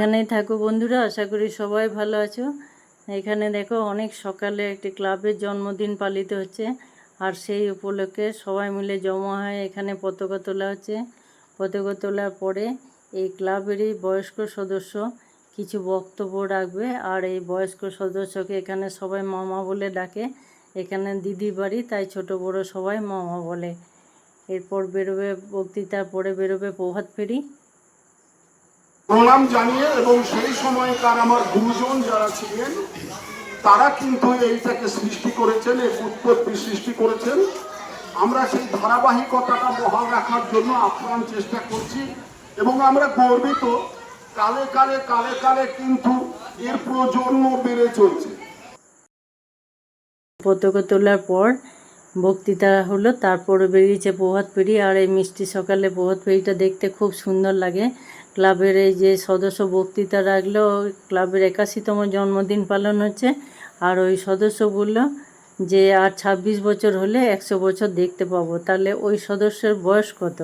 যেখানেই থাকো বন্ধুরা, আশা করি সবাই ভালো আছো। এখানে দেখো অনেক সকালে একটি ক্লাবের জন্মদিন পালিত হচ্ছে, আর সেই উপলক্ষে সবাই মিলে জমা হয়ে এখানে পতাকা তোলা হচ্ছে। পতাকা তোলার পরে এই ক্লাবেরই বয়স্ক সদস্য কিছু বক্তব্য রাখবে, আর এই বয়স্ক সদস্যকে এখানে সবাই মামা বলে ডাকে। এখানে দিদির বাড়ি, তাই ছোট বড় সবাই মামা বলে। এরপর বেরোবে বক্তৃতার পরে বেরোবে প্রভাত ফেরি। প্রণাম জানিয়ে এবং সেই সময়কার আমার গুরুজন যারা ছিলেন তারা কিন্তু এইটাকে সৃষ্টি করেছেন, এই উৎপত্তি সৃষ্টি করেছেন। আমরা সেই ধারাবাহিকতাটা বহাল রাখার জন্য আপ্রাণ চেষ্টা করছি এবং আমরা গর্বিত। কালে কালে কালে কালে কিন্তু এর প্রজন্ম বেড়ে চলছে। পতাকা তোলার পর বক্তৃতা হলো, তারপরে বেরিয়েছে প্রভাত ফেরি। আর এই মিষ্টি সকালে প্রভাত ফেরিটা দেখতে খুব সুন্দর লাগে। ক্লাবের এই যে সদস্য বক্তৃতা রাখলো, ক্লাবের 81তম জন্মদিন পালন হচ্ছে। আর ওই সদস্য বলল যে আর 26 বছর হলে 100 বছর দেখতে পাবো। তাহলে ওই সদস্যের বয়স কত?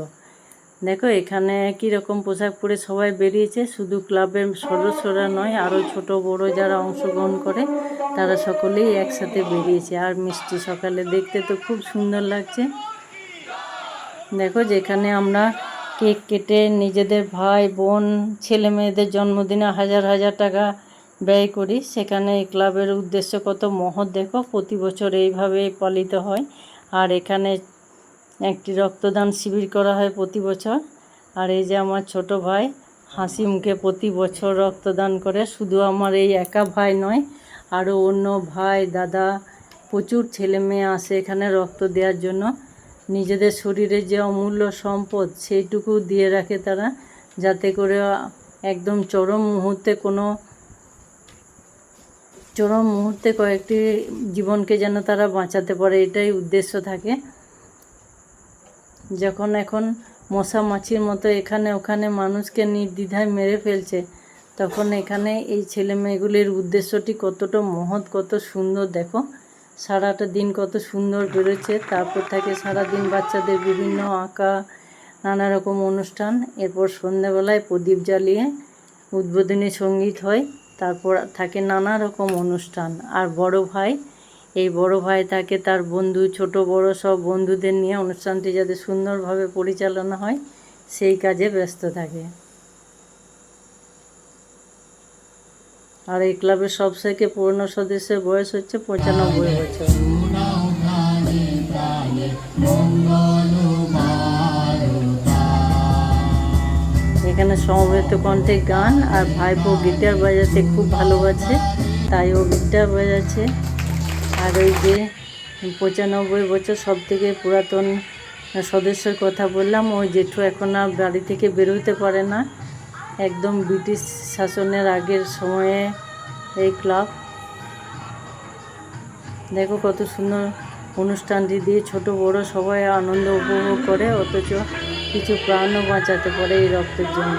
দেখো এখানে একই রকম পোশাক পরে সবাই বেরিয়েছে। শুধু ক্লাবের সদস্যরা নয়, আরও ছোট বড় যারা অংশগ্রহণ করে তারা সকলেই একসাথে বেরিয়েছে। আর মিষ্টি সকালে দেখতে তো খুব সুন্দর লাগছে। দেখো যেখানে আমরা কেক কেটে নিজেদের ভাই বোন ছেলে মেয়েদের জন্মদিনে হাজার হাজার টাকা ব্যয় করি, সেখানে এই ক্লাবের উদ্দেশ্য কত মহৎ। দেখো প্রতি বছর এইভাবেই পালিত হয়। আর এখানে একটি রক্তদান শিবির করা হয় প্রতি বছর। আর এই যে আমার ছোট ভাই হাসি মুখে প্রতি বছর রক্তদান করে। শুধু আমার এই একা ভাই নয়, আরও অন্য ভাই দাদা প্রচুর ছেলে মেয়ে আসে এখানে রক্ত দেওয়ার জন্য। নিজেদের শরীরের যে অমূল্য সম্পদ সেইটুকু দিয়ে রাখে তারা, যাতে করে একদম চরম মুহূর্তে কয়েকটি জীবনকে যেন তারা বাঁচাতে পারে, এটাই উদ্দেশ্য থাকে। যখন এখন মশা মাছির মতো এখানে ওখানে মানুষকে নির্দ্বিধায় মেরে ফেলছে, তখন এখানে এই ছেলে মেয়েগুলির উদ্দেশ্যটি কতটা মহৎ, কত সুন্দর। দেখো সারাটা দিন কত সুন্দর বেরোচ্ছে। তারপর থাকে সারাদিন বাচ্চাদের বিভিন্ন আঁকা, নানা রকম অনুষ্ঠান। এরপর সন্ধ্যাবেলায় প্রদীপ জ্বালিয়ে উদ্বোধনী সঙ্গীত হয়। তারপর থাকে নানা রকম অনুষ্ঠান। আর এই বড় ভাই থাকে তার বন্ধু, ছোট বড় সব বন্ধুদের নিয়ে অনুষ্ঠানটি যাতে সুন্দরভাবে পরিচালনা হয় সেই কাজে ব্যস্ত থাকে। আর এই ক্লাবের সবথেকে পুরনো সদস্যের বয়স হচ্ছে 95 বছর। এখানে সমবেত কণ্ঠে গান, আর ভাইপো গিটার বাজাতে খুব ভালোবাসে, তাই ও গিটার বাজাচ্ছে। আর ওই যে 95 বছর সব থেকে পুরাতন সদস্যের কথা বললাম, ওই জেঠু এখন আর বাড়ি থেকে বেরোতে পারে না। একদম ব্রিটিশ শাসনের আগের সময়ে এই ক্লাব। দেখো কত সুন্দর অনুষ্ঠানটি দিয়ে ছোট বড় সবাই আনন্দ উপভোগ করে, অথচ কিছু প্রাণও বাঁচাতে পারে এই রক্তের জন্য।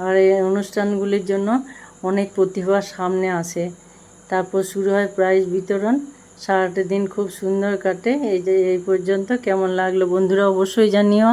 আর এই অনুষ্ঠানগুলির জন্য অনেক প্রতিভা সামনে আসে। তারপর শুরু হয় প্রাইজ বিতরণ। সারাটা দিন খুব সুন্দর কাটে। এই পর্যন্ত কেমন লাগলো বন্ধুরা অবশ্যই জানিও।